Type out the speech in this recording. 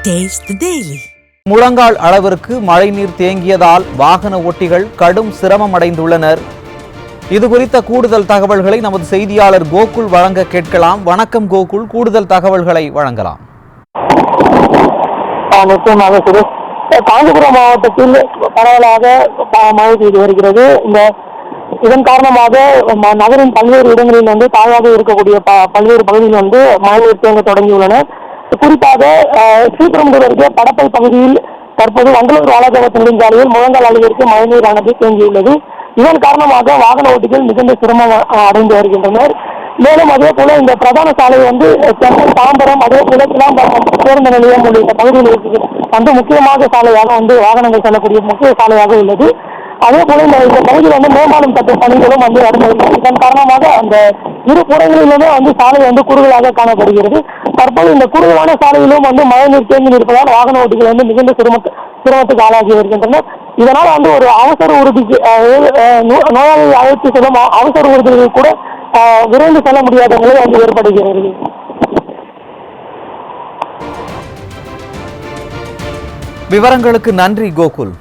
Taste the Daily. முழங்கால் அளவிற்கு மழைநீர் தேங்கியதால் வாகன ஓட்டிகள் கடும் சிரமம் அடைந்துள்ளனர். இது குறித்த கூடுதல் தகவல்களை நமது செய்தியாளர் கோகுல் வழங்க கேட்கலாம். வணக்கம் கோகுல், கூடுதல் தகவல்களை வழங்கலாம். நிச்சயமாக சுரேஷ், காஞ்சிபுரம் மாவட்டத்தில் பரவலாக மழை பெய்து வருகிறது. இதன் காரணமாக நகரின் பல்வேறு இடங்களில் தாழ்வாக இருக்கக்கூடிய பல்வேறு பகுதியில் மழைநீர் தேங்க தொடங்கியுள்ளன. குறிப்பாக ஸ்ரீபெரும்புதூர் அருகே படப்பை பகுதியில் தற்போது வண்டலூர் வாலாஜாபாத் நெடுஞ்சாலையில் முழங்கால் அளவிற்கு மழைநீரானது தேங்கியுள்ளது. இதன் காரணமாக வாகன ஓட்டிகள் மிகுந்த சிரமம் அடைந்து வருகின்றனர். மேலும் அதே போல இந்த பிரதான சாலை சென்னை தாம்பரம், அதே போல கிளாம்பாக்கம் பேருந்து நிலையம் உள்ளிட்ட பகுதிகளுக்கு முக்கியமாக சாலையாக வாகனங்கள் செல்லக்கூடிய முக்கிய சாலையாக உள்ளது. அதே போல இந்த பகுதியில் மேம்பாலம் கட்டும் பணிகளும் நடந்தது. இதன் காரணமாக அந்த இரு புறங்களிலுமே சாலை குறுகலாக காணப்படுகிறது. தற்போது இந்த குறுகலான சாலையிலும் மழைநீர் தேங்கி இருப்பதால் வாகன ஓட்டிகள் மிகுந்த சிரமத்துக்கு ஆளாகி வருகின்றனர். இதனால் ஒரு அவசர ஊர்திக்கு நோயாளியை அழைத்து செல்லும் அவசர ஊர்திகள் கூட விரைந்து செல்ல முடியாத நிலை ஏற்படுகிறது. விவரங்களுக்கு நன்றி கோகுல்.